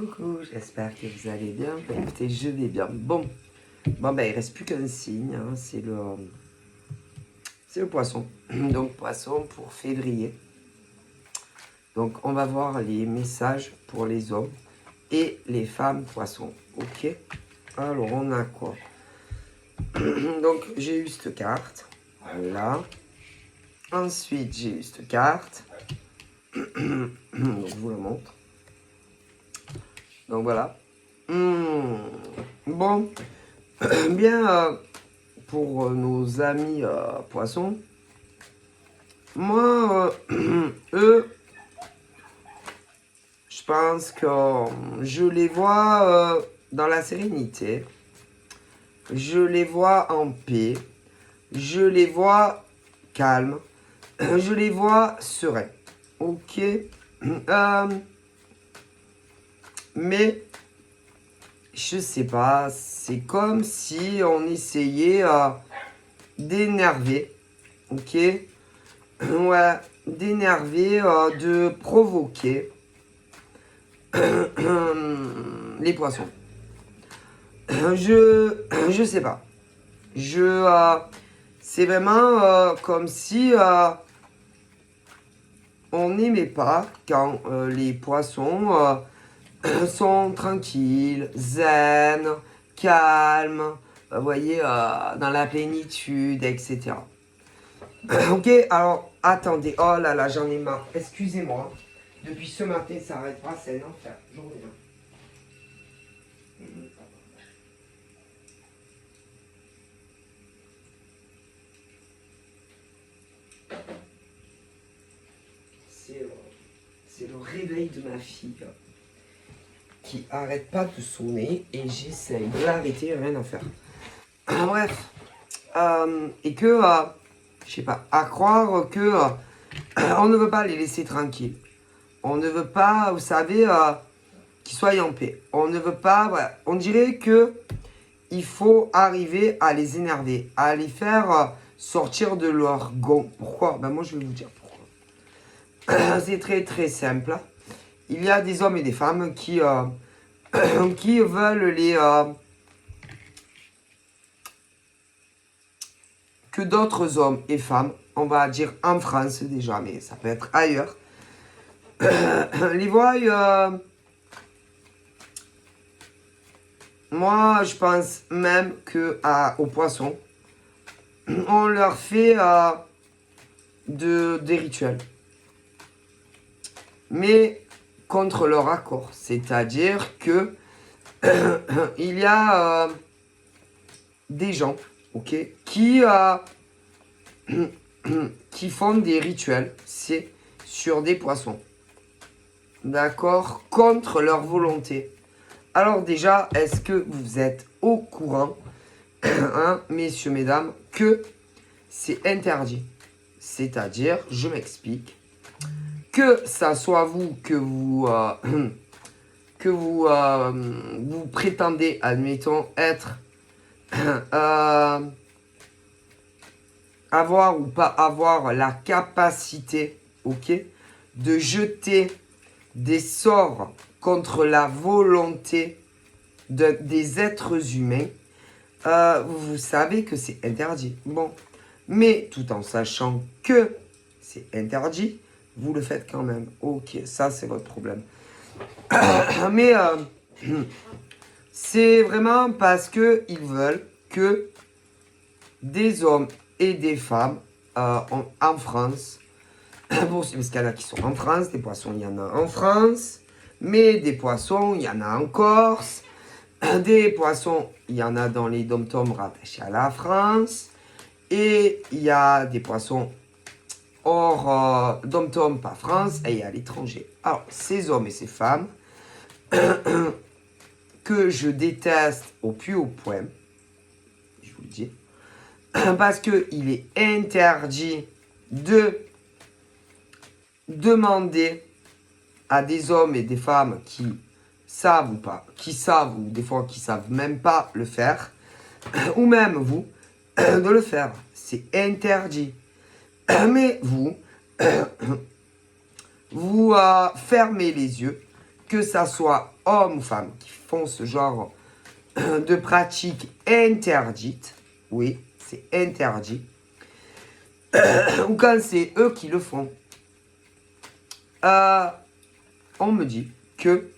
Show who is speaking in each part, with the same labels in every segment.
Speaker 1: Coucou, j'espère que vous allez bien. Écoutez, je vais bien. Bon, ben il reste plus qu'un signe, hein, c'est le poisson. Donc poisson pour février. Donc on va voir les messages pour les hommes et les femmes poissons. Ok. Alors on a quoi? Donc j'ai eu cette carte. Voilà. Ensuite j'ai eu cette carte. Donc, je vous la montre. Donc voilà. Bon, bien pour nos amis poissons, moi, eux, je pense que je les vois dans la sérénité, je les vois en paix, je les vois calmes, je les vois sereins. Ok. Mais je sais pas, c'est comme si on essayait d'énerver, ok? Ouais, d'énerver, de provoquer les poissons. Je sais pas. C'est vraiment comme si on n'aimait pas quand les poissons sont tranquilles, zen, calmes, vous voyez, dans la plénitude, etc. Ok, alors attendez, oh là là, j'en ai marre, excusez-moi. Depuis ce matin, ça n'arrête pas, c'est un enfer. Je reviens. C'est le réveil de ma fille qui arrête pas de sonner et j'essaye de l'arrêter, rien à faire. Bref, et que, je sais pas, à croire que on ne veut pas les laisser tranquilles. On ne veut pas, vous savez, qu'ils soient en paix. On ne veut pas, voilà. On dirait que il faut arriver à les énerver, à les faire sortir de leur gond. Pourquoi? Ben moi je vais vous dire pourquoi. C'est très très simple. Il y a des hommes et des femmes qui veulent que d'autres hommes et femmes, on va dire en France déjà, mais ça peut être ailleurs, les voient. Moi, je pense même que aux poissons, on leur fait des rituels, mais contre leur accord. C'est-à-dire que il y a des gens, ok, qui font des rituels, c'est sur des poissons, d'accord, contre leur volonté. Alors déjà, est-ce que vous êtes au courant, hein, messieurs, mesdames, que c'est interdit? C'est-à-dire, je m'explique, que ça soit vous, que vous vous prétendez, admettons, être, avoir ou pas avoir la capacité, ok, de jeter des sorts contre la volonté des êtres humains, vous savez que c'est interdit. Bon, mais tout en sachant que c'est interdit, vous le faites quand même. Ok, ça c'est votre problème. Mais c'est vraiment parce qu'ils veulent que des hommes et des femmes en France, bon, parce qu'il y en a qui sont en France, des poissons, il y en a en France, mais des poissons, il y en a en Corse, des poissons, il y en a dans les dom-toms rattachés à la France, et il y a des poissons hors dom-tom, pas France, et à l'étranger. Alors, ces hommes et ces femmes, que je déteste au plus haut point, je vous le dis, parce qu'il est interdit de demander à des hommes et des femmes qui savent ou pas, qui savent ou des fois qui savent même pas le faire, ou même vous, de le faire. C'est interdit. Mais vous, vous fermez les yeux, que ça soit hommes ou femmes qui font ce genre de pratique interdite, oui, c'est interdit, ou quand c'est eux qui le font, on me dit que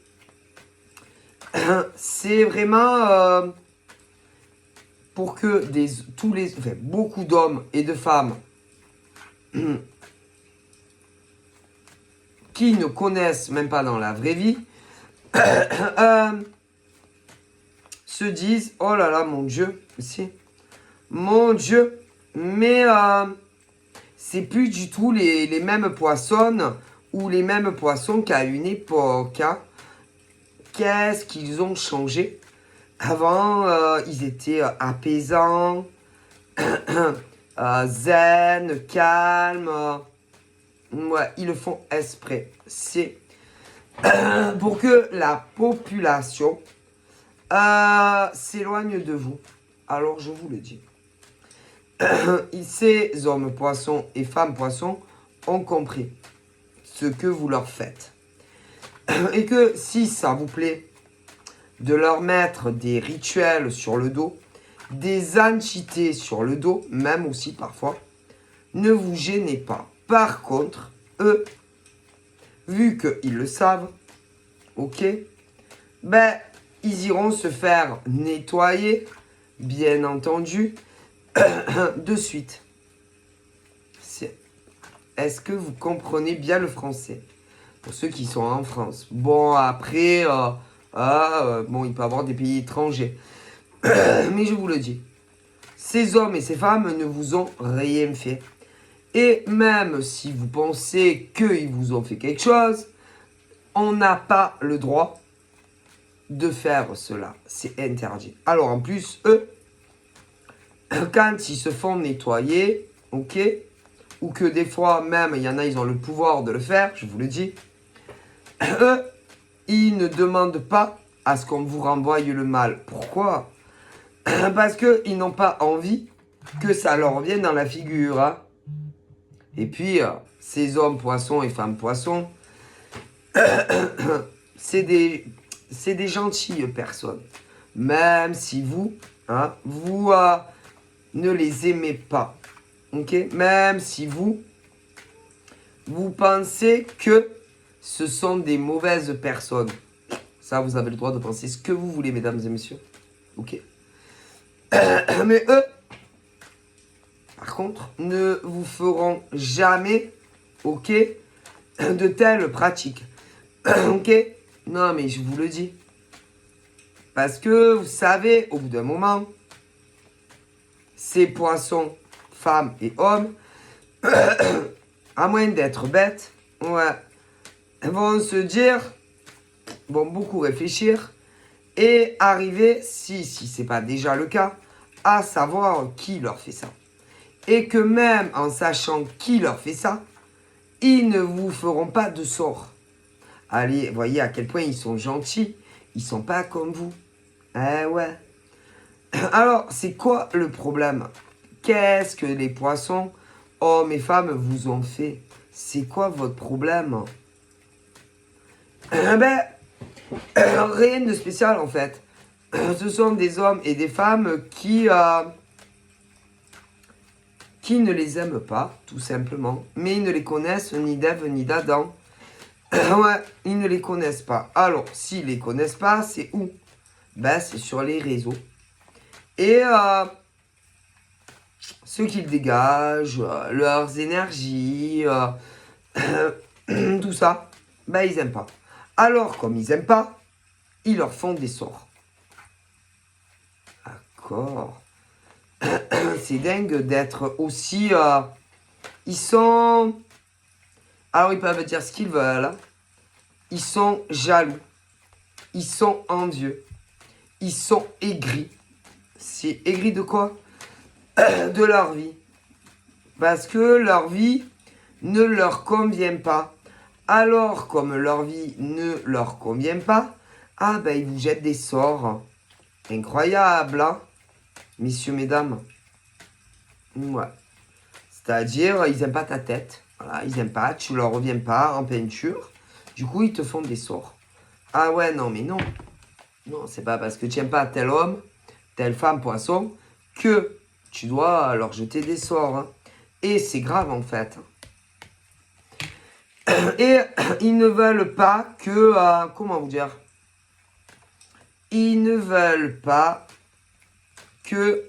Speaker 1: c'est vraiment pour que beaucoup d'hommes et de femmes qui ne connaissent même pas dans la vraie vie se disent oh là là mon Dieu, mais c'est plus du tout les mêmes poissons ou les mêmes poissons qu'à une époque. Hein. Qu'est-ce qu'ils ont changé? Avant, ils étaient apaisants, zen, calmes. Ouais, ils le font exprès. C'est pour que la population s'éloigne de vous. Alors, je vous le dis. Ces hommes poissons et femmes poissons ont compris ce que vous leur faites. Et que si ça vous plaît de leur mettre des rituels sur le dos, des entités sur le dos, même aussi parfois, ne vous gênez pas. Par contre, eux, vu qu'ils le savent, ok, ben, ils iront se faire nettoyer, bien entendu, de suite. Est-ce que vous comprenez bien le français? Pour ceux qui sont en France. Bon, après, bon, il peut y avoir des pays étrangers. Mais je vous le dis. Ces hommes et ces femmes ne vous ont rien fait. Et même si vous pensez qu'ils vous ont fait quelque chose, on n'a pas le droit de faire cela. C'est interdit. Alors en plus, eux, quand ils se font nettoyer, ok, ou que des fois même, il y en a, ils ont le pouvoir de le faire, je vous le dis, eux, ils ne demandent pas à ce qu'on vous renvoie le mal. Pourquoi? Parce qu'ils n'ont pas envie que ça leur revienne dans la figure. Hein. Et puis, ces hommes poissons et femmes poissons, c'est des gentilles personnes. Même si vous, hein, vous ne les aimez pas. Ok? Même si vous pensez que ce sont des mauvaises personnes. Ça, vous avez le droit de penser ce que vous voulez, mesdames et messieurs. Ok? Mais eux, par contre, ne vous feront jamais, ok, de telles pratiques. Ok? Non, mais je vous le dis. Parce que, vous savez, au bout d'un moment, ces poissons, femmes et hommes, à moins d'être bêtes, ouais, vont se dire, vont beaucoup réfléchir et arriver, si c'est pas déjà le cas, à savoir qui leur fait ça. Et que même en sachant qui leur fait ça, ils ne vous feront pas de sort. Allez, voyez à quel point ils sont gentils. Ils sont pas comme vous. Eh ouais. Alors, c'est quoi le problème? Qu'est-ce que les poissons, hommes et femmes, vous ont fait? C'est quoi votre problème? Ben, rien de spécial en fait. Ce sont des hommes et des femmes qui ne les aiment pas, tout simplement. Mais ils ne les connaissent ni d'Ève ni d'Adam. Ouais, ils ne les connaissent pas. Alors, s'ils les connaissent pas, c'est où? Ben, c'est sur les réseaux. Et ce qu'ils dégagent, leurs énergies, tout ça, ben, ils n'aiment pas. Alors, comme ils n'aiment pas, ils leur font des sorts. D'accord. C'est dingue d'être aussi... ils sont... Alors, ils peuvent dire ce qu'ils veulent. Hein. Ils sont jaloux. Ils sont envieux. Ils sont aigris. C'est aigris de quoi? De leur vie. Parce que leur vie ne leur convient pas. Alors, comme leur vie ne leur convient pas, ah ben, ils vous jettent des sorts. Incroyable, hein? Messieurs, mesdames. Ouais. C'est-à-dire, ils n'aiment pas ta tête. Voilà, ils n'aiment pas, tu leur reviens pas en peinture. Du coup, ils te font des sorts. Ah ouais, non, mais non. Non, c'est pas parce que tu n'aimes pas tel homme, telle femme, poisson, que tu dois leur jeter des sorts. Hein. Et c'est grave, en fait. Et ils ne veulent pas que... comment vous dire? Ils ne veulent pas que...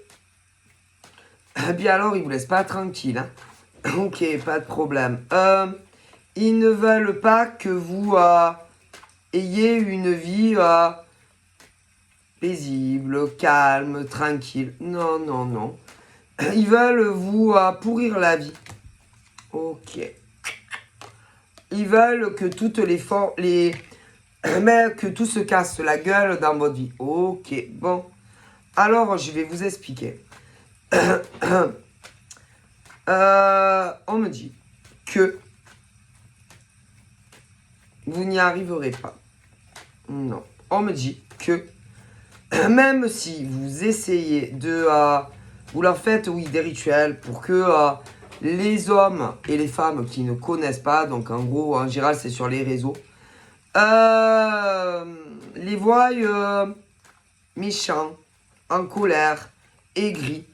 Speaker 1: Eh bien alors, ils vous laissent pas tranquille. Hein. Ok, pas de problème. Ils ne veulent pas que vous ayez une vie paisible, calme, tranquille. Non, non, non. Ils veulent vous pourrir la vie. Ok. Ils veulent que toutes mais que tout se casse la gueule dans votre vie. Ok, bon. Alors, je vais vous expliquer. On me dit que vous n'y arriverez pas. Non. On me dit que même si vous essayez de... vous leur faites, oui, des rituels pour que les hommes et les femmes qui ne connaissent pas, donc en gros, en général, c'est sur les réseaux, les voient méchants, en colère, aigris,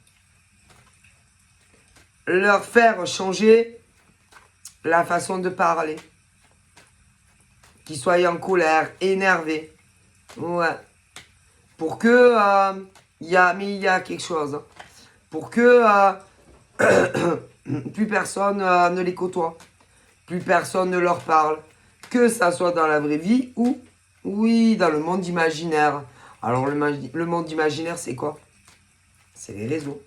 Speaker 1: leur faire changer la façon de parler, qu'ils soient en colère, énervés, ouais, pour que il y a quelque chose, hein. Pour que plus personne ne les côtoie, plus personne ne leur parle, que ça soit dans la vraie vie ou, oui, dans le monde imaginaire. Alors, le monde imaginaire, c'est quoi? C'est les réseaux.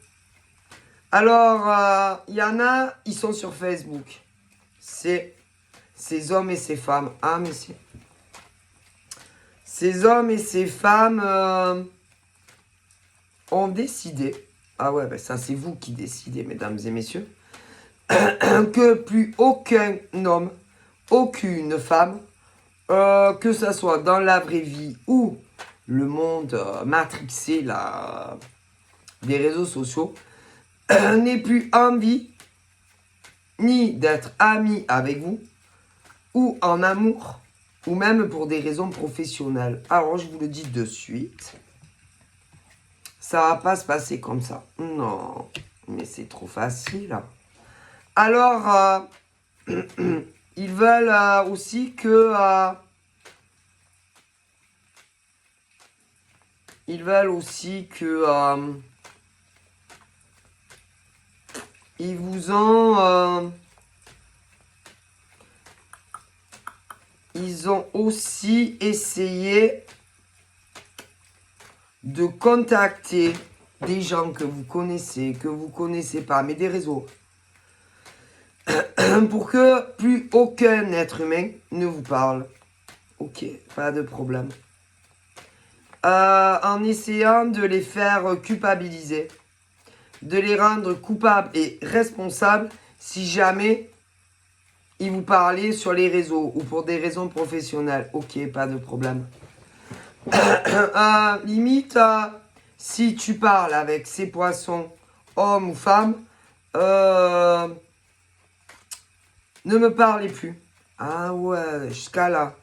Speaker 1: Alors, il y en a, ils sont sur Facebook. C'est ces hommes et ces femmes. Ah, mais c'est... Ces hommes et ces femmes ont décidé, ah ouais, ben ça c'est vous qui décidez, mesdames et messieurs, que plus aucun homme, aucune femme, que ça soit dans la vraie vie ou le monde matrixé là, des réseaux sociaux, n'ait plus envie ni d'être ami avec vous, ou en amour, ou même pour des raisons professionnelles. Alors je vous le dis de suite, ça va pas se passer comme ça. Non, mais c'est trop facile. Alors, ils veulent aussi que... ils veulent aussi que... ils vous ont... ils ont aussi essayé de contacter des gens que vous connaissez pas, mais des réseaux. Pour que plus aucun être humain ne vous parle. Ok, pas de problème. En essayant de les faire culpabiliser, de les rendre coupables et responsables si jamais ils vous parlaient sur les réseaux ou pour des raisons professionnelles. Ok, pas de problème. Limite, si tu parles avec ces poissons, hommes ou femmes, ne me parlez plus. Ah ouais, jusqu'à là.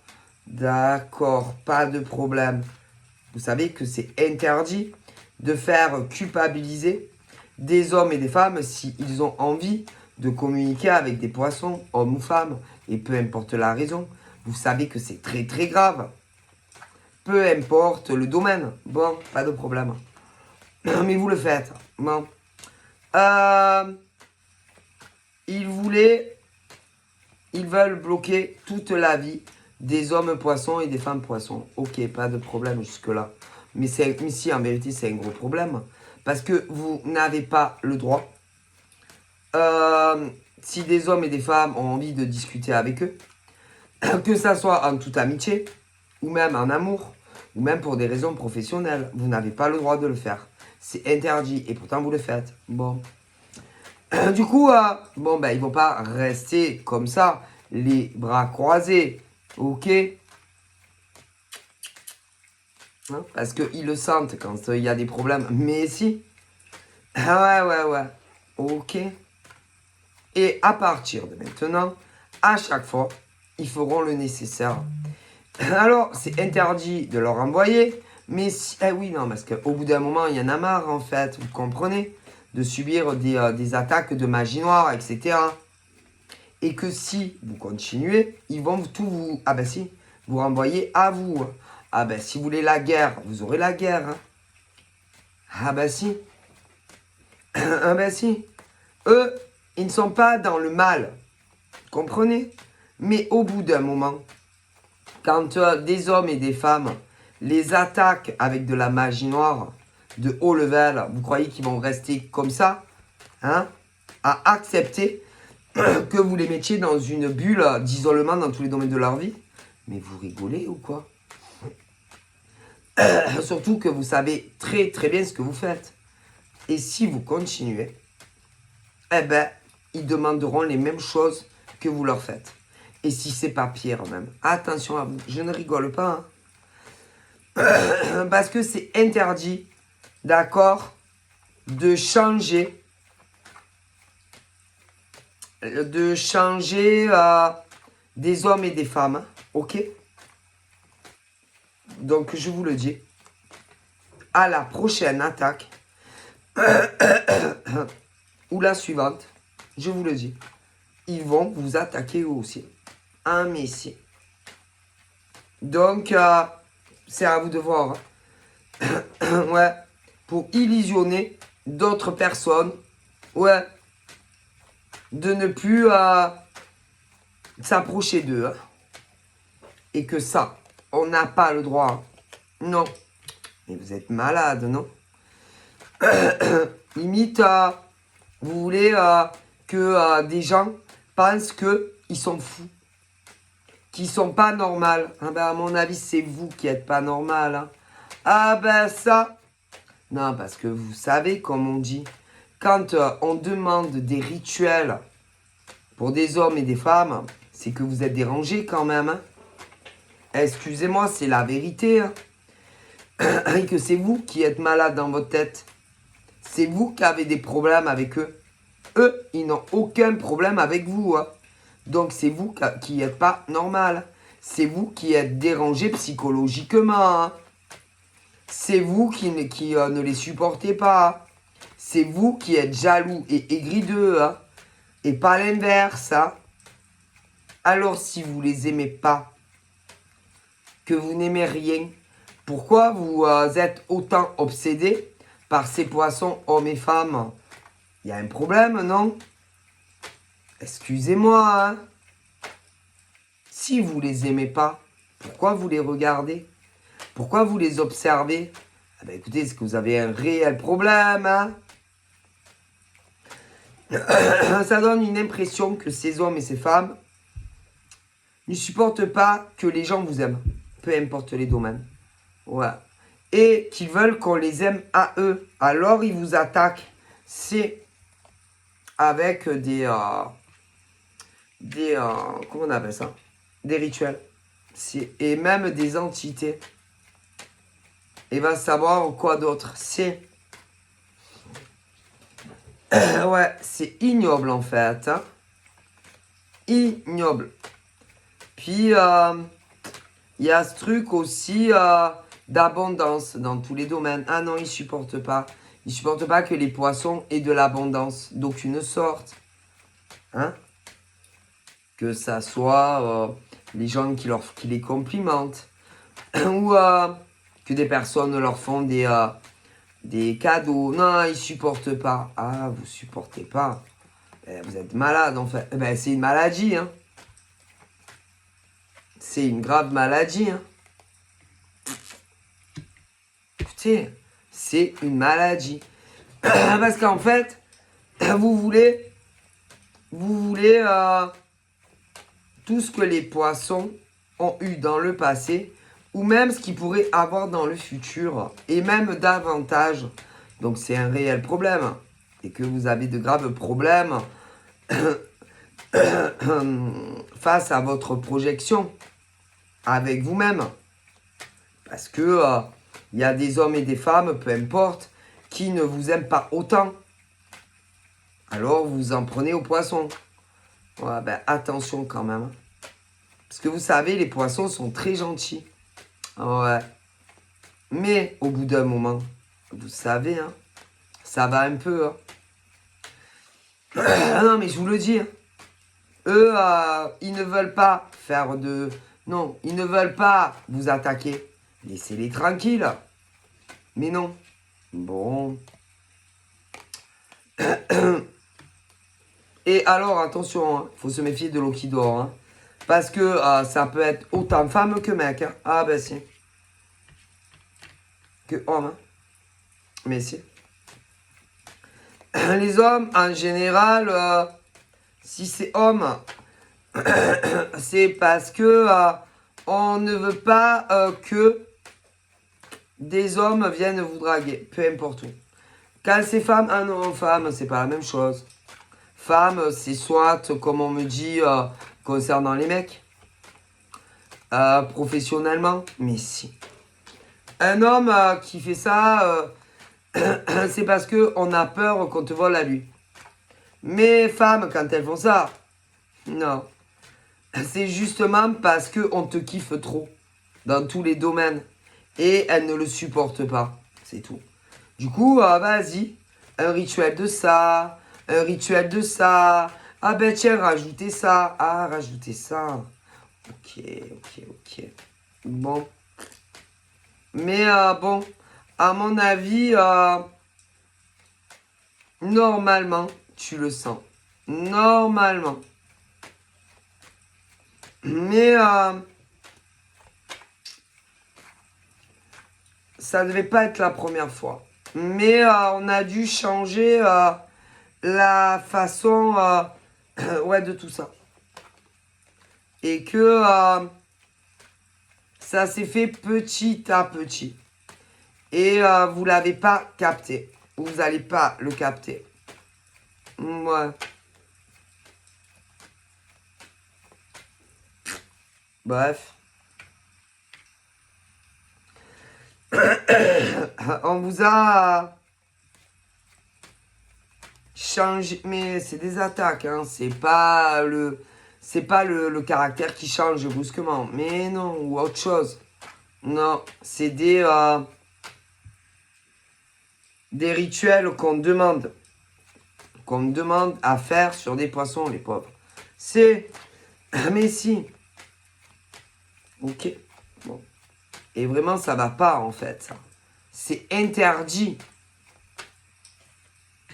Speaker 1: D'accord, pas de problème. Vous savez que c'est interdit de faire culpabiliser des hommes et des femmes s'ils ont envie de communiquer avec des poissons, hommes ou femmes, et peu importe la raison. Vous savez que c'est très très grave. Peu importe le domaine. Bon, pas de problème. Mais vous le faites. Bon. Ils veulent bloquer toute la vie des hommes poissons et des femmes poissons. Ok, pas de problème jusque-là. Mais si, en vérité, c'est un gros problème. Parce que vous n'avez pas le droit. Si des hommes et des femmes ont envie de discuter avec eux, que ça soit en toute amitié, ou même en amour, ou même pour des raisons professionnelles, vous n'avez pas le droit de le faire. C'est interdit, et pourtant vous le faites. Bon. Du coup, bon, ben, ils vont pas rester comme ça, les bras croisés, ok? Hein, parce qu'ils le sentent quand il y a des problèmes. Mais si. Ah ouais, ok. Et à partir de maintenant, à chaque fois, ils feront le nécessaire. Alors, c'est interdit de leur envoyer. Mais si... Eh oui, non, parce qu'au bout d'un moment, il y en a marre, en fait. Vous comprenez? De subir des attaques de magie noire, etc. Et que si vous continuez, ils vont tout vous... Ah ben si, vous renvoyer à vous. Ah ben si vous voulez la guerre, vous aurez la guerre. Ah ben si. Ah ben si. Eux, ils ne sont pas dans le mal. Comprenez? Mais au bout d'un moment, quand des hommes et des femmes les attaquent avec de la magie noire de haut level, vous croyez qu'ils vont rester comme ça, hein, à accepter que vous les mettiez dans une bulle d'isolement dans tous les domaines de leur vie? Mais vous rigolez ou quoi? Surtout que vous savez très très bien ce que vous faites. Et si vous continuez, eh ben, ils demanderont les mêmes choses que vous leur faites. Et si c'est pas pire même, attention à vous, je ne rigole pas, hein. Parce que c'est interdit, d'accord, de changer des hommes et des femmes, hein, ok? Donc je vous le dis, à la prochaine attaque, ou la suivante, je vous le dis, ils vont vous attaquer eux aussi. Un messie. Donc, c'est à vous de voir. Hein. Ouais. Pour illusionner d'autres personnes. Ouais. De ne plus s'approcher d'eux. Hein. Et que ça, on n'a pas le droit. Non. Mais vous êtes malade, non? Limite, vous voulez que des gens pensent qu'ils sont fous. Qui sont pas normales. Ah ben à mon avis, c'est vous qui êtes pas normal. Hein. Ah ben ça. Non, parce que vous savez, comme on dit, quand on demande des rituels pour des hommes et des femmes, c'est que vous êtes dérangés quand même. Hein. Excusez-moi, c'est la vérité. Hein. Et que c'est vous qui êtes malade dans votre tête. C'est vous qui avez des problèmes avec eux. Eux, ils n'ont aucun problème avec vous. Hein. Donc c'est vous qui n'êtes pas normal. C'est vous qui êtes dérangé psychologiquement. Hein. C'est vous qui ne les supportez pas. C'est vous qui êtes jaloux et aigri d'eux. Hein. Et pas l'inverse. Hein. Alors si vous les aimez pas, que vous n'aimez rien, pourquoi vous êtes autant obsédé par ces poissons hommes et femmes? Il y a un problème, non? Excusez-moi, hein. Si vous les aimez pas, pourquoi vous les regardez? Pourquoi vous les observez? Ah ben écoutez, est-ce que vous avez un réel problème, hein? Ça donne une impression que ces hommes et ces femmes ne supportent pas que les gens vous aiment, peu importe les domaines. Ouais. Et qu'ils veulent qu'on les aime à eux. Alors ils vous attaquent. C'est avec comment on appelle ça? Des rituels. Et même des entités. Et va savoir quoi d'autre. C'est ouais, c'est ignoble en fait. Hein. Ignoble. Puis il y a ce truc aussi d'abondance dans tous les domaines. Ah non, ils supportent pas. Ils supportent pas que les poissons aient de l'abondance d'aucune sorte. Hein? Que ça soit les gens qui les complimentent. Ou que des personnes leur font des cadeaux. Non, ils supportent pas. Ah, vous supportez pas. Vous êtes malade en fait. Ben, c'est une maladie. Hein. C'est une grave maladie. Hein. Écoutez, c'est une maladie. Parce qu'en fait, vous voulez tout ce que les poissons ont eu dans le passé, ou même ce qu'ils pourraient avoir dans le futur, et même davantage. Donc c'est un réel problème. Et que vous avez de graves problèmes face à votre projection avec vous-même. Parce que y a des hommes et des femmes, peu importe, qui ne vous aiment pas autant. Alors vous en prenez aux poissons. Ouais, ben, attention quand même. Parce que vous savez, les poissons sont très gentils. Ouais. Mais au bout d'un moment, vous savez, hein, ça va un peu. Hein. Non, mais je vous le dis. Hein. Eux, ils ne veulent pas faire de... Non, ils ne veulent pas vous attaquer. Laissez-les tranquilles. Mais non. Bon. Et alors, attention, il faut se méfier de l'eau qui dort. Hein, parce que ça peut être autant femme que mec. Hein. Ah ben si. Que homme. Hein. Mais si. Les hommes, en général, si c'est homme, c'est parce que on ne veut pas que des hommes viennent vous draguer, peu importe où. Quand c'est femme, ah non, femme, c'est pas la même chose. Femme, c'est soit, comme on me dit concernant les mecs, professionnellement, mais si. Un homme qui fait ça, c'est parce qu'on a peur qu'on te vole à lui. Mais femmes, quand elles font ça, non. C'est justement parce qu'on te kiffe trop dans tous les domaines. Et elles ne le supportent pas. C'est tout. Du coup, vas-y. Un rituel de ça. Un rituel de ça. Ah ben tiens, rajoutez ça. Ah, rajoutez ça. Ok. Bon. Mais bon, à mon avis, normalement, tu le sens. Normalement. Mais ça ne devait pas être la première fois. Mais on a dû changer la façon ouais, de tout ça. Et que ça s'est fait petit à petit. Et vous ne l'avez pas capté. Vous n'allez pas le capter. Ouais. Bref. On vous a changé. Mais c'est des attaques. Hein. C'est pas le caractère qui change brusquement. Mais non, ou autre chose. Non, c'est des rituels qu'on demande. Qu'on demande à faire sur des poissons, les pauvres. C'est... Mais si. Ok. Bon. Et vraiment, ça va pas, en fait, ça. C'est interdit.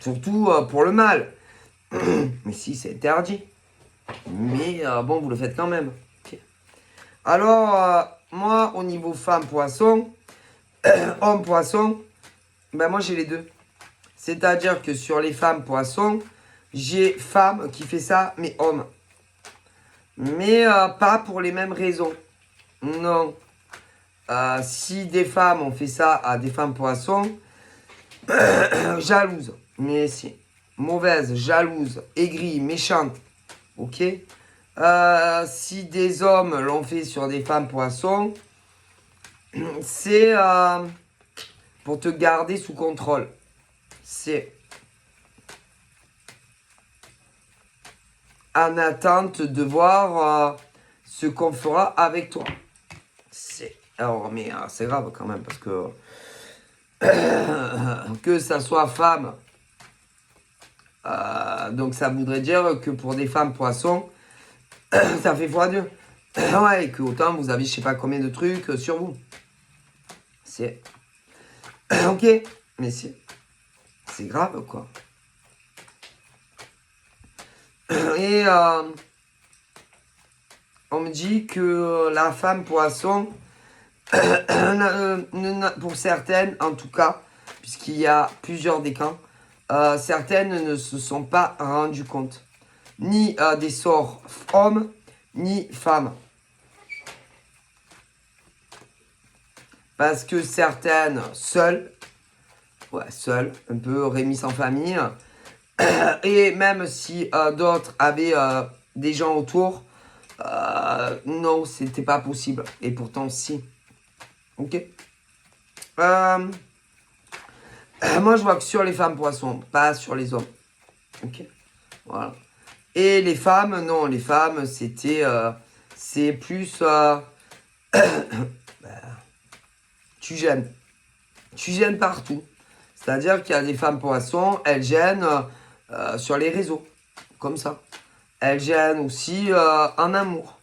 Speaker 1: Surtout pour le mâle. Mais si, c'est interdit. Mais bon, vous le faites quand même. Okay. Alors, moi, au niveau femme-poisson, homme-poisson, ben moi, j'ai les deux. C'est-à-dire que sur les femmes-poissons, j'ai femme qui fait ça, mais homme. Mais pas pour les mêmes raisons. Non. Si des femmes ont fait ça à des femmes poissons, jalouse, mais si, mauvaise, jalouse, aigrie, méchante, ok. Si des hommes l'ont fait sur des femmes poissons, c'est pour te garder sous contrôle. C'est en attente de voir ce qu'on fera avec toi. C'est... Alors, mais c'est grave quand même, parce que que ça soit femme, donc ça voudrait dire que pour des femmes poissons, ça fait x2. Ouais, et que autant vous avez je sais pas combien de trucs sur vous. C'est... Ok, mais c'est grave, quoi. Et on me dit que la femme poisson... pour certaines, en tout cas, puisqu'il y a plusieurs décans, certaines ne se sont pas rendues compte. Ni des sorts hommes, ni femmes. Parce que certaines, seules, un peu Rémi sans famille, et même si d'autres avaient des gens autour, non, c'était pas possible. Et pourtant, si. Ok. Moi, je vois que sur les femmes poissons, pas sur les hommes. Ok. Voilà. Et les femmes, non, les femmes, c'était c'est plus... tu gênes. Tu gênes partout. C'est-à-dire qu'il y a des femmes poissons, elles gênent sur les réseaux. Comme ça. Elles gênent aussi en amour.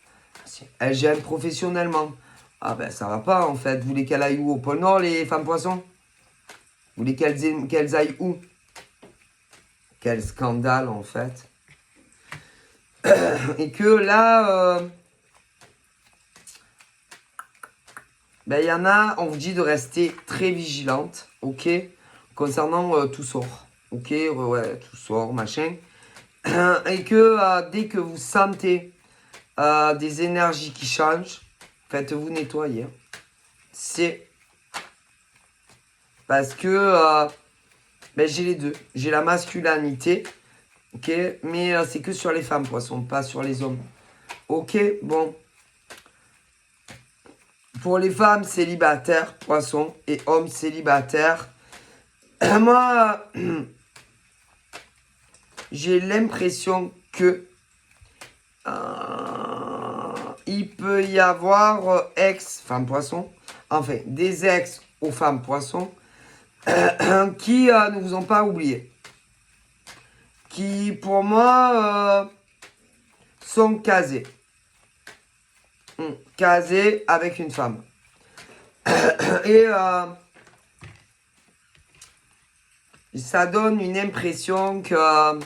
Speaker 1: Elles gênent professionnellement. Ah ben ça va pas en fait. Vous voulez qu'elles aillent où? Au pôle Nord, les femmes poissons? Vous voulez qu'elles aillent où? Quel scandale en fait. Et que là, ben, y en a, on vous dit de rester très vigilante, ok, concernant tout sort, ok, ouais, tout sort, machin. Et que dès que vous sentez des énergies qui changent, faites-vous nettoyer. C'est parce que ben, j'ai les deux. J'ai la masculinité, ok, mais c'est que sur les femmes, poissons, pas sur les hommes. Ok, bon. Pour les femmes célibataires, poissons, et hommes célibataires, moi, j'ai l'impression que il peut y avoir ex-femmes poissons, enfin, des ex aux femmes poissons, qui ne vous ont pas oublié. Qui, pour moi, sont casés. Casés avec une femme. Et ça donne une impression que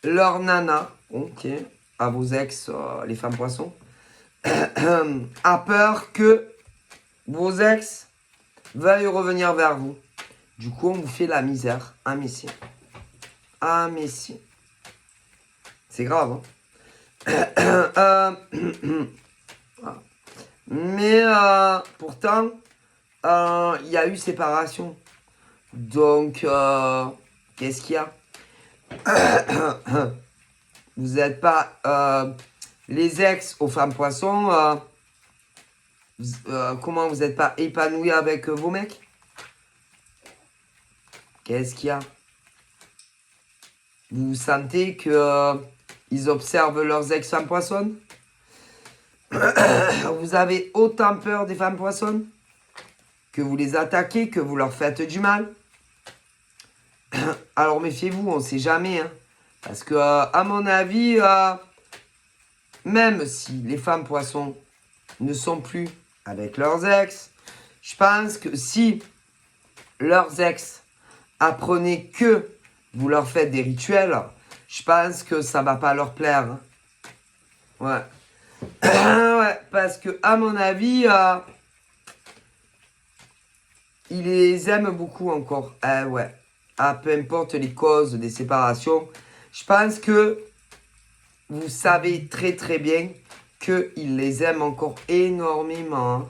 Speaker 1: leur nana, ok, à vos ex, les femmes poissons, a peur que vos ex veuillent revenir vers vous. Du coup, on vous fait la misère. Ah, mais si. Ah, mais si. C'est grave, hein. Mais pourtant, il y a eu séparation. Donc, qu'est-ce qu'il y a? Vous n'êtes pas... les ex aux femmes poissons, comment vous n'êtes pas épanoui avec vos mecs? Qu'est-ce qu'il y a? Vous sentez que ils observent leurs ex-femmes poissonnes? Vous avez autant peur des femmes poissonnes? Que vous les attaquez, que vous leur faites du mal? Alors méfiez-vous, on ne sait jamais. Hein. Parce que, à mon avis, même si les femmes poissons ne sont plus avec leurs ex, je pense que si leurs ex apprenaient que vous leur faites des rituels, je pense que ça va pas leur plaire. Hein. Ouais. Ouais, parce que, à mon avis, ils les aiment beaucoup encore. Ouais. Ah, peu importe les causes des séparations, je pense que vous savez très très bien qu'ils les aiment encore énormément. Hein.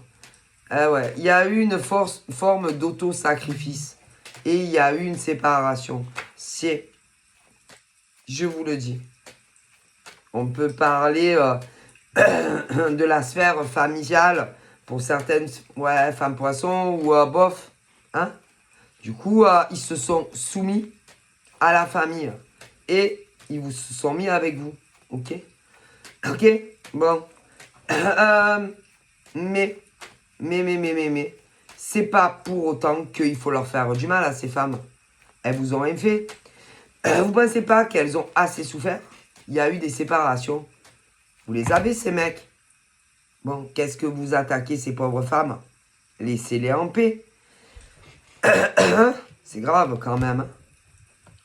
Speaker 1: Ah ouais, il y a eu une forme d'auto-sacrifice et il y a eu une séparation. C'est, je vous le dis, on peut parler de la sphère familiale pour certaines femmes poissons ou bof. Hein? Du coup, ils se sont soumis à la famille et ils vous se sont mis avec vous. Ok? Ok? Bon. Mais, c'est pas pour autant qu'il faut leur faire du mal à ces femmes. Elles vous ont rien fait. Vous pensez pas qu'elles ont assez souffert? Il y a eu des séparations. Vous les avez, ces mecs. Bon, qu'est-ce que vous attaquez ces pauvres femmes? Laissez-les en paix. C'est grave quand même.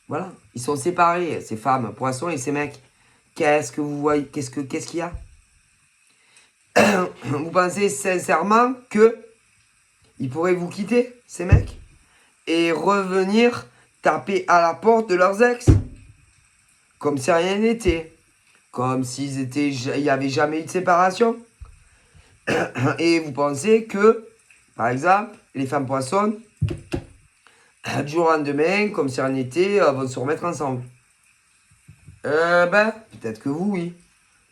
Speaker 1: Voilà. Ils sont séparés, ces femmes, poissons et ces mecs. Qu'est-ce que vous voyez? Qu'est-ce qu'il y a? Vous pensez sincèrement que ils pourraient vous quitter, ces mecs, et revenir taper à la porte de leurs ex? Comme si rien n'était. Comme il n'y avait jamais eu de séparation. Et vous pensez que, par exemple, les femmes poissons, du jour au lendemain, comme si rien n'était, vont se remettre ensemble. Peut-être que vous, oui.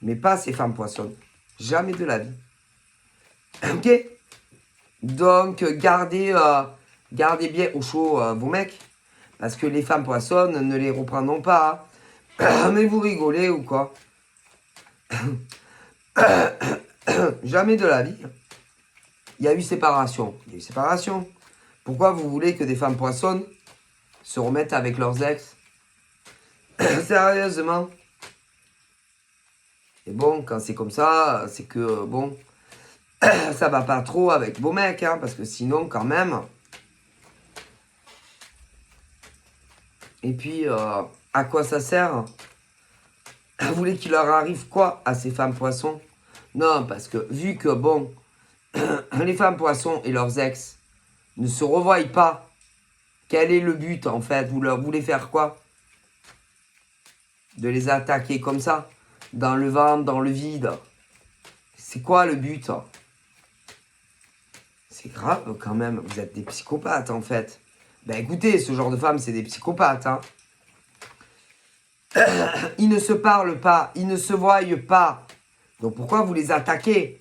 Speaker 1: Mais pas ces femmes poissons. Jamais de la vie. Ok? Donc, gardez bien au chaud vos mecs. Parce que les femmes poissons ne les reprendront pas. Hein. Mais vous rigolez ou quoi? Jamais de la vie. Il y a eu séparation. Il y a eu séparation. Pourquoi vous voulez que des femmes poissonnes se remettent avec leurs ex? Sérieusement. Et bon, quand c'est comme ça, c'est que, bon, ça va pas trop avec vos mecs, hein, parce que sinon, quand même... Et puis, à quoi ça sert? Vous voulez qu'il leur arrive quoi à ces femmes poissons? Non, parce que vu que, bon, les femmes poissons et leurs ex ne se revoient pas, quel est le but, en fait? Vous leur voulez faire quoi? De les attaquer comme ça, dans le ventre, dans le vide. C'est quoi le but? C'est grave, quand même. Vous êtes des psychopathes, en fait. Ben, écoutez, ce genre de femmes, c'est des psychopathes, hein. Ils ne se parlent pas, ils ne se voient pas. Donc pourquoi vous les attaquez?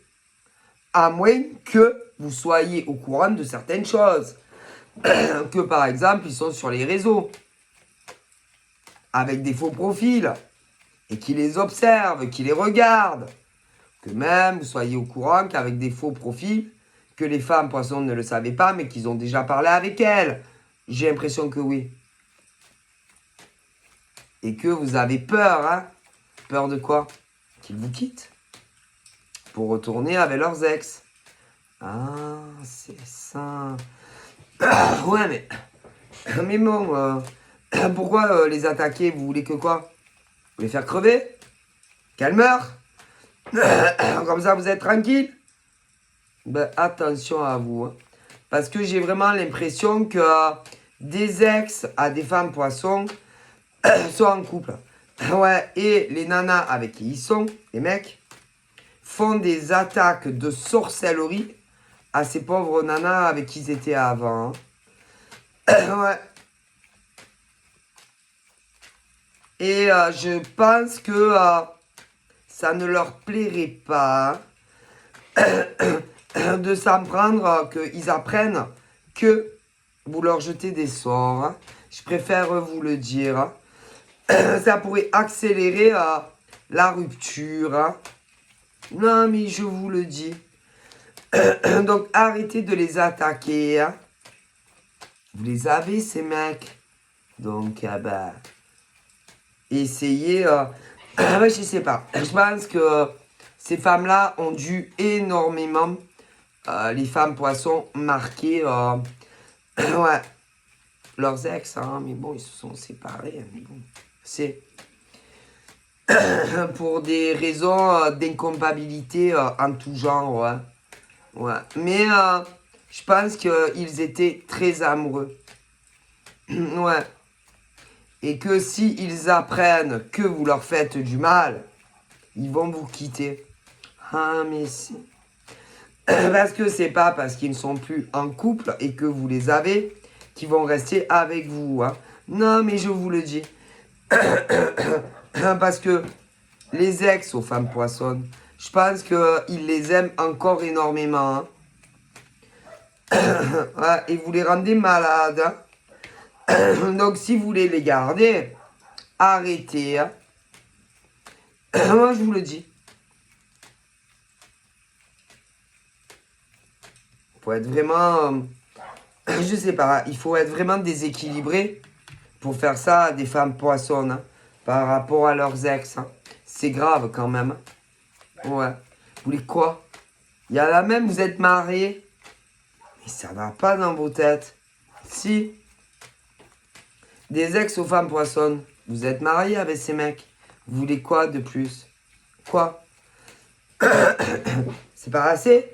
Speaker 1: À moins que vous soyez au courant de certaines choses. Que par exemple, ils sont sur les réseaux. Avec des faux profils. Et qui les observent, qui les regardent. Que même vous soyez au courant qu'avec des faux profils, que les femmes poissons ne le savaient pas, mais qu'ils ont déjà parlé avec elles. J'ai l'impression que oui. Et que vous avez peur, hein? Peur de quoi? Qu'ils vous quittent pour retourner avec leurs ex. Ah, c'est ça. Ouais, mais... Mais bon, pourquoi les attaquer? Vous voulez que quoi? Vous les faire crever? Qu'elles meurent? Comme ça, vous êtes tranquille? Ben, attention à vous. Hein. Parce que j'ai vraiment l'impression que des ex à des femmes poissons sont en couple. Ouais, et les nanas avec qui ils sont, les mecs, font des attaques de sorcellerie à ces pauvres nanas avec qui ils étaient avant. Hein. Ouais. Et je pense que ça ne leur plairait pas de s'en prendre, qu'ils apprennent que vous leur jetez des sorts. Hein. Je préfère vous le dire. Hein. Ça pourrait accélérer la rupture. Hein. Non, mais je vous le dis. Donc, arrêtez de les attaquer. Hein. Vous les avez, ces mecs. Donc, bah, essayez... je sais pas. Je pense que ces femmes-là ont dû énormément, les femmes poissons, marquer ouais, leurs ex. Hein, mais bon, ils se sont séparés. Mais bon, c'est... pour des raisons d'incompatibilité en tout genre, ouais. Ouais. Mais je pense qu'ils étaient très amoureux. Ouais. Et que s'ils apprennent que vous leur faites du mal, ils vont vous quitter. Ah, mais si. Parce que c'est pas parce qu'ils ne sont plus en couple et que vous les avez qu'ils vont rester avec vous. Hein. Non, mais je vous le dis. Parce que les ex aux femmes poissonnes, je pense qu'ils les aiment encore énormément. Hein. Ouais, et vous les rendez malades. Hein. Donc si vous voulez les garder, arrêtez. Hein. Moi je vous le dis. Faut être vraiment... je sais pas, il faut être vraiment déséquilibré pour faire ça à des femmes poissonnes. Hein, par rapport à leurs ex. Hein. C'est grave quand même. Ouais. Vous voulez quoi? Il y a la même, vous êtes mariés. Mais ça va pas dans vos têtes. Si. Des ex aux femmes poissonnes. Vous êtes mariés avec ces mecs. Vous voulez quoi de plus? Quoi? C'est pas assez?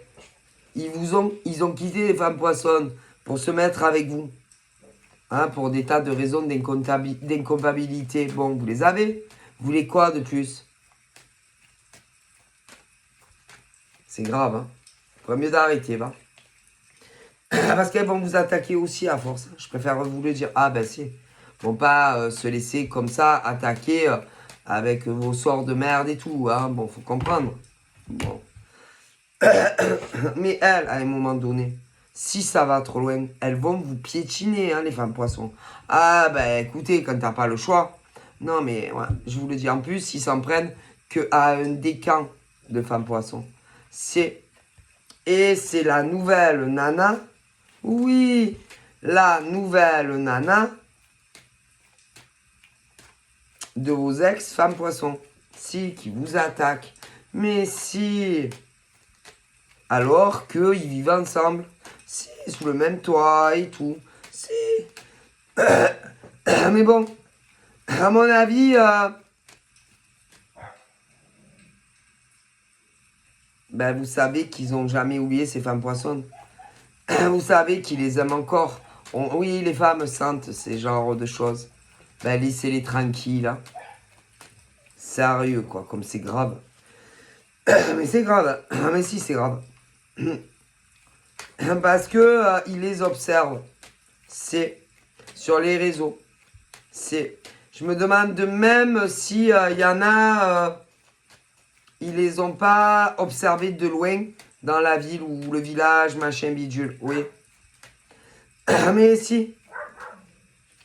Speaker 1: Ils ont quitté les femmes poissonnes pour se mettre avec vous. Hein, pour des tas de raisons d'incompatibilité. Bon, vous les avez. Vous voulez quoi de plus? C'est grave, hein. Faudrait mieux d'arrêter, va. Parce qu'elles vont vous attaquer aussi à force. Je préfère vous le dire. Ah, ben si. Ils vont pas se laisser comme ça attaquer avec vos sorts de merde et tout. Hein. Bon, faut comprendre. Bon. Mais elles, à un moment donné, si ça va trop loin, elles vont vous piétiner, hein, les femmes poissons. Ah, ben écoutez, quand t'as pas le choix. Non, mais ouais, je vous le dis. En plus, ils s'en prennent qu'à un décan de femmes poissons. Et c'est la nouvelle nana, oui, la nouvelle nana de vos ex-femmes poissons. Si, qui vous attaque. Mais si, alors qu'ils vivent ensemble. Si, sous le même toit et tout. Si. Mais bon, à mon avis, ben vous savez qu'ils n'ont jamais oublié ces femmes poissons. Vous savez qu'ils les aiment encore. Oui, les femmes sentent ces genres de choses. Ben laissez-les tranquilles, hein. Sérieux, quoi, comme c'est grave. Mais c'est grave. Mais si, c'est grave. Parce que ils les observent. C'est sur les réseaux. Je me demande même si y en a, ils les ont pas observés de loin dans la ville ou le village, machin bidule. Oui. Mais si.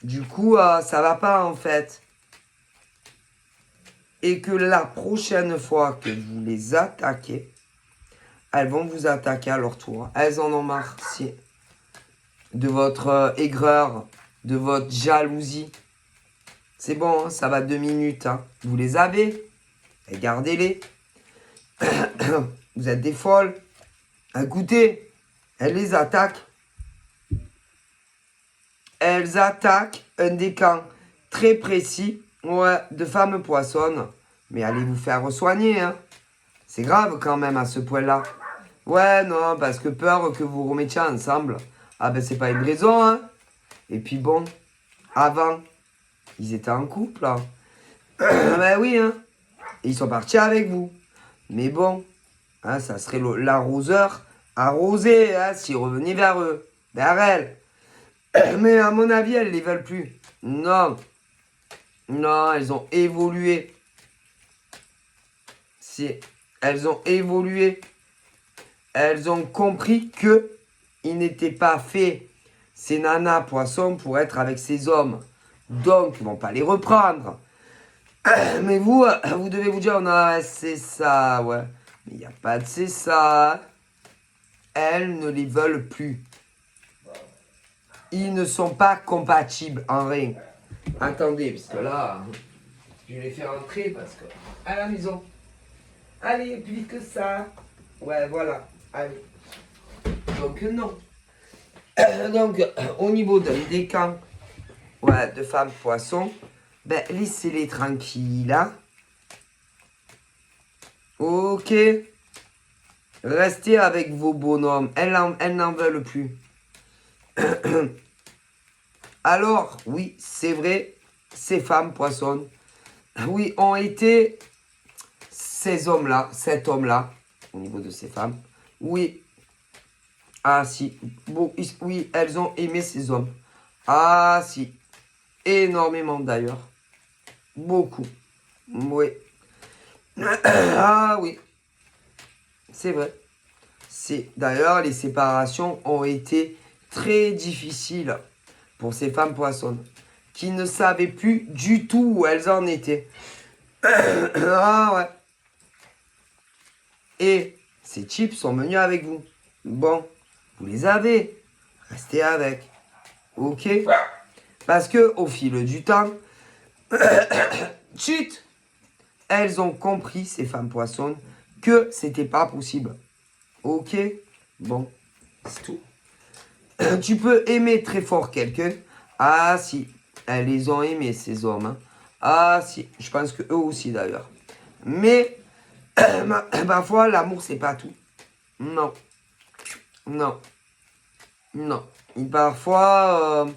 Speaker 1: Du coup, ça va pas en fait. Et que la prochaine fois que vous les attaquez, elles vont vous attaquer à leur tour. Elles en ont marre, si. De votre aigreur, de votre jalousie. C'est bon, hein, ça va 2 minutes. Hein. Vous les avez. Et gardez-les. Vous êtes des folles. Écoutez, elles les attaquent. Elles attaquent un décan très précis, ouais, de femmes poissonnes. Mais allez vous faire soigner, hein. C'est grave quand même à ce point-là. Ouais, non, parce que peur que vous remettiez ensemble. Ah ben c'est pas une raison, hein. Et puis bon, avant, ils étaient en couple, hein. Ben oui, hein. Et ils sont partis avec vous. Mais bon, hein, ça serait l'arroseur arrosé, hein, s'ils revenaient vers eux, vers elles. Mais à mon avis, elles ne les veulent plus. Non. Non, elles ont évolué. Si, elles ont évolué. Elles ont compris que ils n'étaient pas faits, ces nanas poissons, pour être avec ces hommes. Donc, ils ne vont pas les reprendre. Mais vous devez vous dire, non, c'est ça, ouais. Mais il n'y a pas de c'est ça. Elles ne les veulent plus. Ils ne sont pas compatibles en rien. Attendez, parce que là, je vais les faire entrer parce que à la maison. Allez, plus vite que ça. Ouais, voilà. Allez. Donc non. Donc, au niveau des camps, ouais, de femmes poissons, ben laissez-les tranquilles, là. Ok. Restez avec vos bonhommes. Elles n'en veulent plus. Alors, oui, c'est vrai, ces femmes poissons, oui, ont été ces hommes-là, cet homme-là, au niveau de ces femmes. Oui. Ah, si. Bon, oui, elles ont aimé ces hommes. Ah, si. Énormément, d'ailleurs. Beaucoup. Oui. Ah, oui. C'est vrai. D'ailleurs, les séparations ont été très difficiles pour ces femmes poissons qui ne savaient plus du tout où elles en étaient. Ah ouais. Et ces types sont venus avec vous. Bon, vous les avez. Restez avec. Ok. Parce que au fil du temps, chut, elles ont compris, ces femmes poissons, que c'était pas possible. Ok. Bon, c'est tout. Tu peux aimer très fort quelqu'un. Ah si, elles les ont aimés, ces hommes. Hein. Ah si, je pense que eux aussi d'ailleurs. Mais parfois, l'amour, c'est pas tout. Non. Non. Non. Et parfois,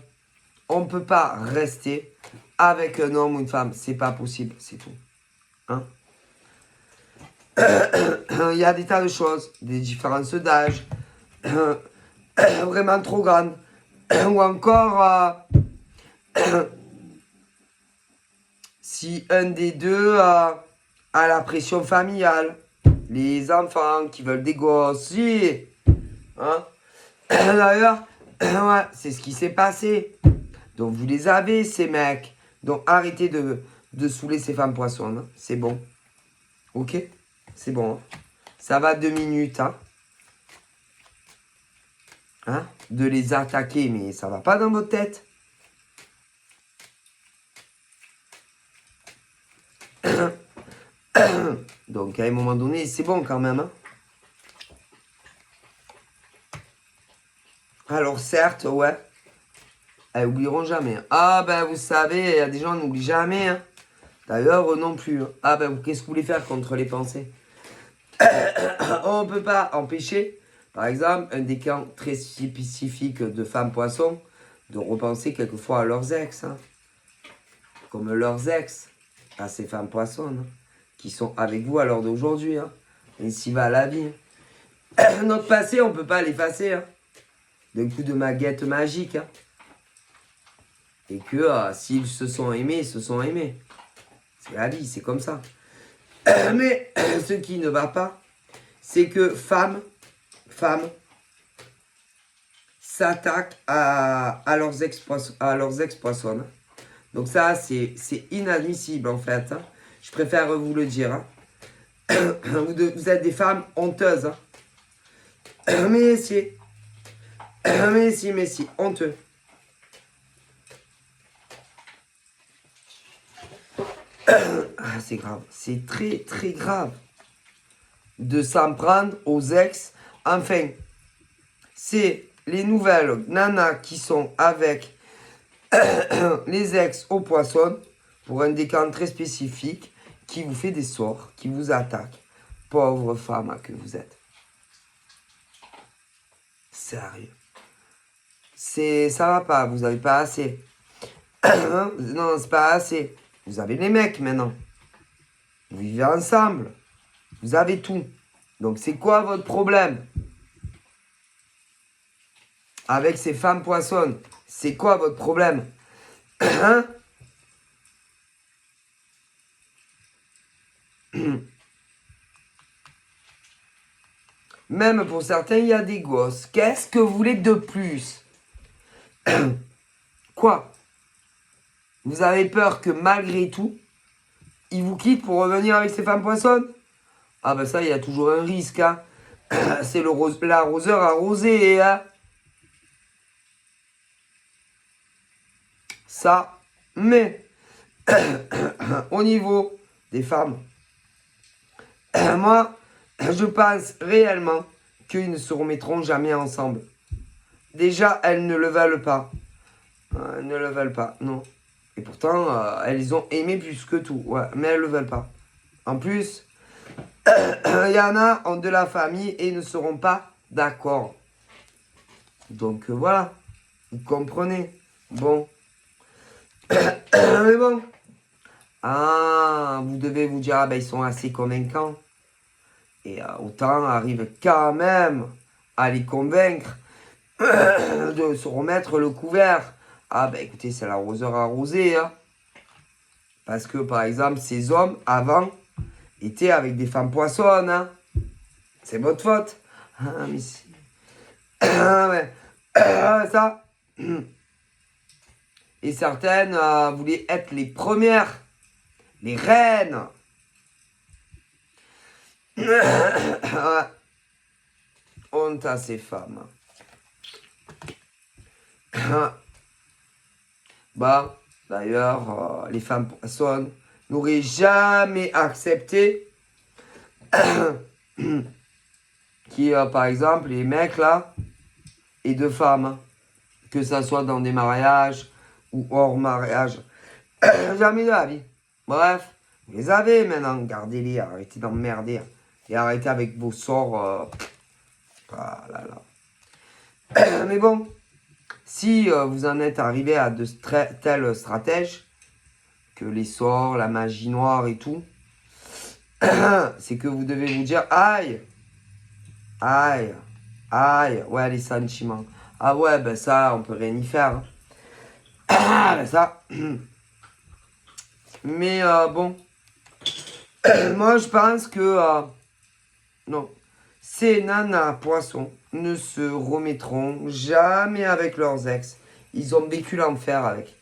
Speaker 1: on ne peut pas rester avec un homme ou une femme. C'est pas possible, c'est tout. Hein? Il y a des tas de choses, des différences d'âge, vraiment trop grandes. Ou encore, si un des deux a la pression familiale, les enfants qui veulent des gosses, si. Hein? D'ailleurs, ouais, c'est ce qui s'est passé. Donc vous les avez, ces mecs. Donc arrêtez de saouler ces femmes poissons. Hein. C'est bon. Ok? C'est bon. Hein. Ça va 2 minutes. Hein? De les attaquer, mais ça va pas dans votre tête. Donc, à un moment donné, c'est bon quand même. Hein? Alors, certes, ouais. Elles oublieront jamais. Ah, ben, vous savez, il y a des gens qui n'oublient jamais. Hein. D'ailleurs, non plus. Hein. Ah, ben, qu'est-ce que vous voulez faire contre les pensées? On ne peut pas empêcher, par exemple, un décan très spécifique de femmes poissons de repenser quelquefois à leurs ex. Hein. Comme leurs ex, à ces femmes poissons, hein, qui sont avec vous à l'heure d'aujourd'hui. Hein. Ainsi va la vie. Notre passé, on ne peut pas l'effacer. Hein. D'un coup de baguette magique. Hein. Et que s'ils se sont aimés, ils se sont aimés. C'est la vie, c'est comme ça. Mais ce qui ne va pas, c'est que femmes s'attaquent à leurs ex-poissons. Donc ça, c'est inadmissible en fait. Hein. Je préfère vous le dire. Hein. Vous êtes des femmes honteuses. Hein. Mais si, honteux. C'est grave, c'est très très grave de s'en prendre aux ex. Enfin, c'est les nouvelles nanas qui sont avec les ex aux poissons pour un décan très spécifique qui vous fait des sorts, qui vous attaque. Pauvre femme que vous êtes. Sérieux. Ça va pas, vous avez pas assez. Non, c'est pas assez. Vous avez les mecs maintenant. Vous vivez ensemble. Vous avez tout. Donc c'est quoi votre problème? Avec ces femmes poissonnes, c'est quoi votre problème? Hein? Même pour certains, il y a des gosses. Qu'est-ce que vous voulez de plus? Quoi? Vous avez peur que malgré tout, ils vous quittent pour revenir avec ces femmes poissonnes? Ah ben ça, il y a toujours un risque. Hein. C'est l'arroseur arrosé. Hein. Ça, mais au niveau des femmes, moi, je pense réellement qu'ils ne se remettront jamais ensemble. Déjà, elles ne le veulent pas. Elles ne le veulent pas, non. Et pourtant, elles ont aimé plus que tout. Ouais, mais elles ne le veulent pas. En plus, il y en a en de la famille et ne seront pas d'accord. Donc voilà, vous comprenez. Bon. Mais bon. Ah, vous devez vous dire, ah ben ils sont assez convaincants. Et autant arrive quand même à les convaincre de se remettre le couvert. Ah ben écoutez, c'est l'arroseur arrosé. Hein. Parce que par exemple, ces hommes, avant, étaient avec des femmes poissonnes. Hein. C'est votre faute. Ah, mais si. Ah, ouais. Ça. Et certaines voulaient être les premières. Les reines. Honte à ces femmes. Bah, d'ailleurs, les femmes poissonnes n'auraient jamais accepté qui, par exemple, les mecs là, et deux femmes, hein, que ça soit dans des mariages ou hors mariage. Jamais de la vie. Bref, vous les avez maintenant, gardez-les, arrêtez d'emmerder. Et arrêtez avec vos sorts. Ah là là. Mais bon, si vous en êtes arrivé à de tels stratèges, que les sorts, la magie noire et tout, c'est que vous devez vous dire, aïe, aïe, aïe, ouais, les sentiments. Ah ouais, ben ça, on peut rien y faire. Hein. Ah, ben ça. Mais bon, moi je pense que, non, ces nanas poissons ne se remettront jamais avec leurs ex. Ils ont vécu l'enfer avec.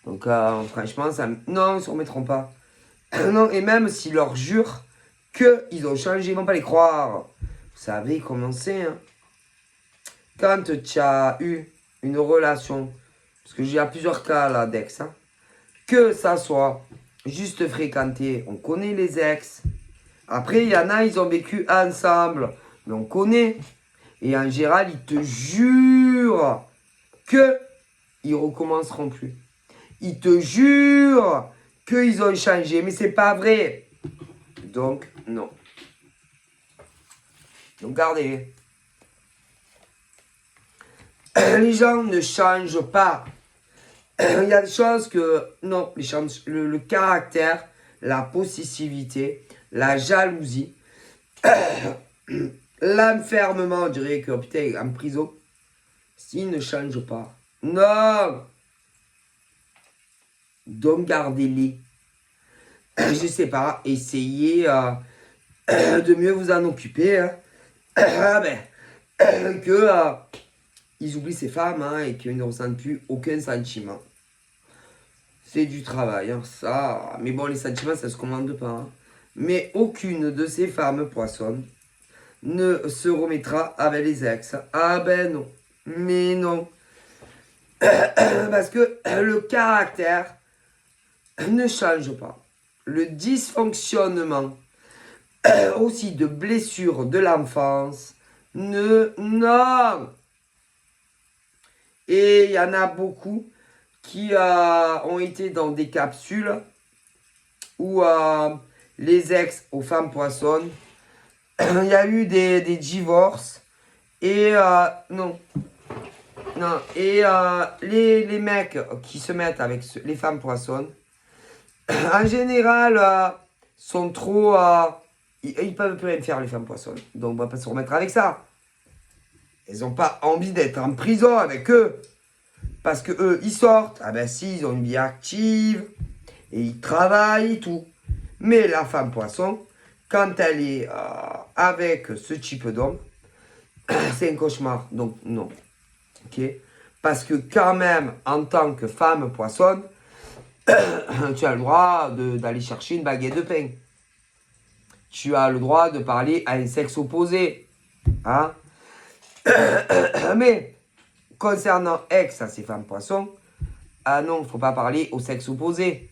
Speaker 1: Donc franchement, ça, non, ils ne se remettront pas. Non, et même s'ils leur jurent qu'ils ont changé, ils vont pas les croire. Vous savez comment c'est, hein. Quand tu as eu une relation, parce que j'ai à plusieurs cas là d'ex, hein, que ça soit juste fréquenté, on connaît les ex. Après, il y en a, ils ont vécu ensemble, mais on connaît. Et en général, ils te jurent qu'ils recommenceront plus. Ils te jurent qu'ils ont changé, mais c'est pas vrai. Donc, non. Donc, gardez-les. Les gens ne changent pas. Il y a des choses que, non, le caractère, la possessivité, la jalousie, l'enfermement, on dirait que, putain, en prison, s'ils ne changent pas. Non! Donc, gardez-les. Je sais pas, essayez de mieux vous en occuper. Hein. Que ils oublient ces femmes hein, et qu'ils ne ressentent plus aucun sentiment. C'est du travail, hein, ça. Mais bon, les sentiments, ça se commande pas. Hein. Mais aucune de ces femmes poissonnes ne se remettra avec les ex. Ah ben non. Mais non. Parce que le caractère ne change pas. Le dysfonctionnement aussi de blessures de l'enfance, non. Et il y en a beaucoup qui ont été dans des capsules où les ex aux femmes poissonnes, il y a eu des divorces et non. Et les mecs qui se mettent avec les femmes poissonnes, en général, sont trop... ils peuvent plus rien faire, les femmes poissonnes. Donc, on va pas se remettre avec ça. Ils n'ont pas envie d'être en prison avec eux. Parce que eux, ils sortent. Ah ben si, ils ont une vie active. Et ils travaillent et tout. Mais la femme poisson, quand elle est avec ce type d'homme, c'est un cauchemar. Donc, non. Ok. Parce que quand même, en tant que femme poissonne, tu as le droit d'aller chercher une baguette de pain. Tu as le droit de parler à un sexe opposé. Hein? Mais, concernant ex à ces femmes poissons, ah non, il ne faut pas parler au sexe opposé.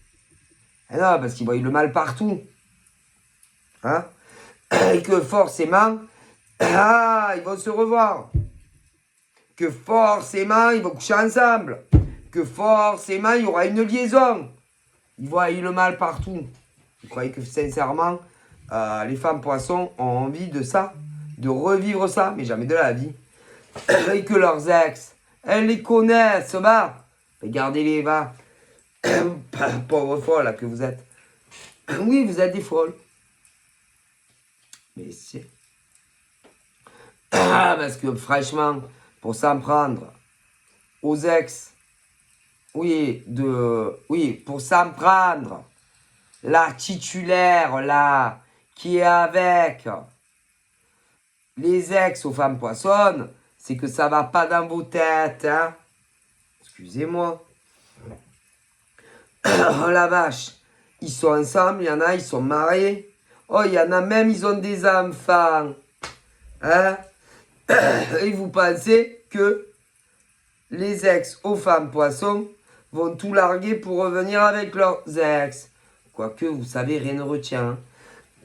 Speaker 1: Ah non, parce qu'ils voient le mal partout. Hein? Et que forcément, ils vont se revoir. Que forcément, ils vont coucher ensemble. Que forcément, il y aura une liaison. Ils voient le mal partout. Vous croyez que sincèrement, les femmes poissons ont envie de ça, de revivre ça, mais jamais de la vie. Et que leurs ex, elles les connaissent, va. Regardez-les, va. Pauvre folle là, que vous êtes. Oui, vous êtes des folles. Mais c'est... parce que franchement, pour s'en prendre aux ex, oui, pour s'en prendre, la titulaire, là, qui est avec les ex aux femmes poissonnes, c'est que ça va pas dans vos têtes, hein. Excusez-moi. Oh la vache. Ils sont ensemble, il y en a, ils sont mariés. Oh, il y en a même, ils ont des enfants. Hein? Et vous pensez que les ex aux femmes poissons vont tout larguer pour revenir avec leurs ex. Quoique, vous savez, rien ne retient.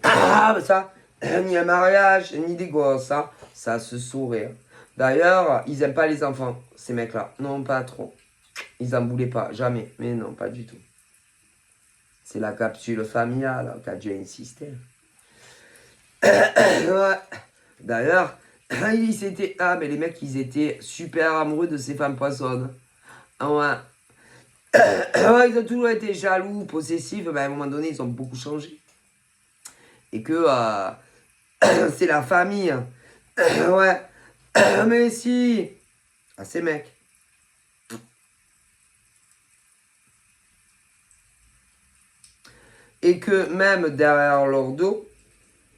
Speaker 1: Ah, ça, ni un mariage, ni des gosses, hein. Ça se saurait. D'ailleurs, ils n'aiment pas les enfants, ces mecs-là. Non, pas trop. Ils en voulaient pas, jamais. Mais non, pas du tout. C'est la capsule familiale qu'a dû insister. Ouais. D'ailleurs, mais les mecs, ils étaient super amoureux de ces femmes poissonnes. Ouais. Ouais, ils ont toujours été jaloux, possessifs, mais à un moment donné, ils ont beaucoup changé. Et que c'est la famille. Ouais. Mais si. Ah, ces mecs. Et que même derrière leur dos,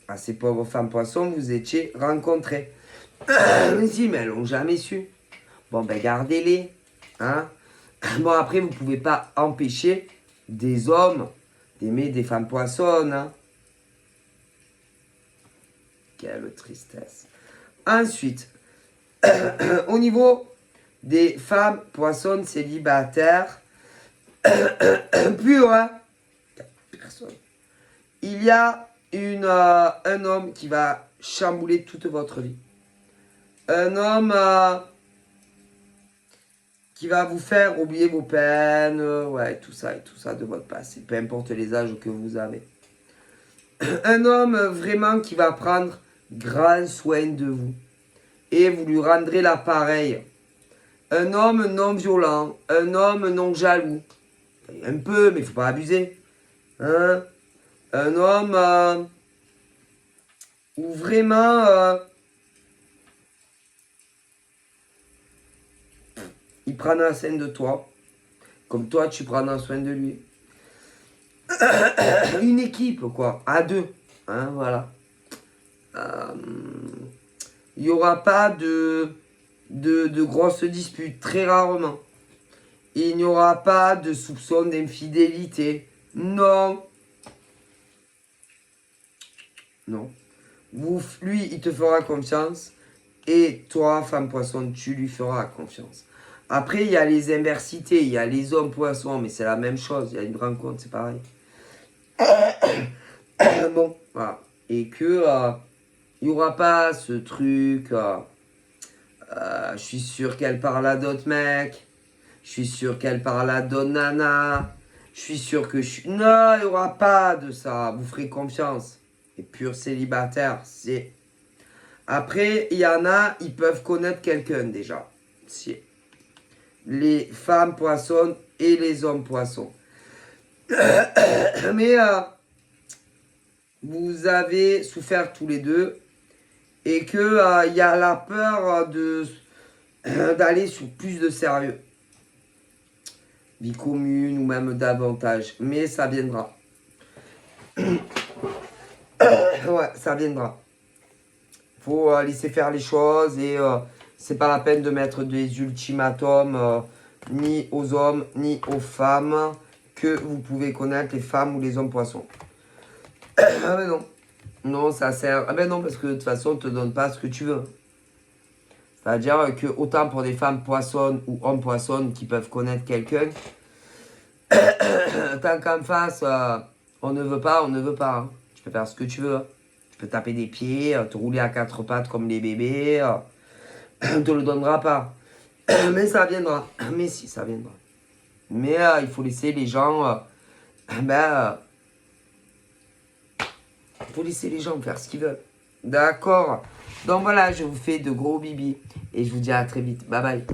Speaker 1: à ces pauvres femmes poissons, vous étiez rencontrés. Mais si, mais elles l'ont jamais su. Bon, ben gardez-les. Hein? Bon, après, vous ne pouvez pas empêcher des hommes d'aimer des femmes poissonnes. Hein? quelle tristesse. Ensuite, au niveau des femmes poissons célibataires, plus loin, personne. Il y a un homme qui va chambouler toute votre vie. Un homme qui va vous faire oublier vos peines, ouais, tout ça de votre passé, peu importe les âges que vous avez. Un homme vraiment qui va prendre grand soin de vous. Et vous lui rendrez l'appareil. Un homme non violent, un homme non jaloux. Un peu, mais il ne faut pas abuser. Hein? Un homme où vraiment il prendra soin de toi, comme toi tu prendras soin de lui. Une équipe, quoi, à deux. Hein, voilà. Il n'y aura pas de grosses disputes, très rarement. Il n'y aura pas de soupçon d'infidélité. Non. Non. Lui, il te fera confiance. Et toi, femme poisson, tu lui feras confiance. Après, il y a les inversités. Il y a les hommes poissons, mais c'est la même chose. Il y a une rencontre, c'est pareil. Bon, voilà. Et que il n'y aura pas ce truc. Je suis sûr qu'elle parle à d'autres mecs. Je suis sûr qu'elle parle à d'autres nanas. Je suis sûr que je suis... Non, il n'y aura pas de ça. Vous ferez confiance. Et pur célibataire, c'est... Après, il y en a, ils peuvent connaître quelqu'un déjà. C'est les femmes poissons et les hommes poissons. Mais vous avez souffert tous les deux. Et que y a la peur d'aller sur plus de sérieux. Vie commune ou même davantage. Mais ça viendra. Ouais, ça viendra. Faut laisser faire les choses et c'est pas la peine de mettre des ultimatums ni aux hommes ni aux femmes que vous pouvez connaître, les femmes ou les hommes poissons. Ah ben non. Non, ça sert... Ah ben non, parce que de toute façon, on ne te donne pas ce que tu veux. C'est-à-dire que autant pour des femmes poissonnes ou hommes poissonnes qui peuvent connaître quelqu'un, tant qu'en face, on ne veut pas, on ne veut pas. Hein. Tu peux faire ce que tu veux. Tu peux taper des pieds, te rouler à quatre pattes comme les bébés. On ne te le donnera pas. Mais ça viendra. Mais si, ça viendra. Mais il faut laisser les gens... il faut laisser les gens faire ce qu'ils veulent. D'accord. Donc voilà, je vous fais de gros bibis. Et je vous dis à très vite. Bye bye.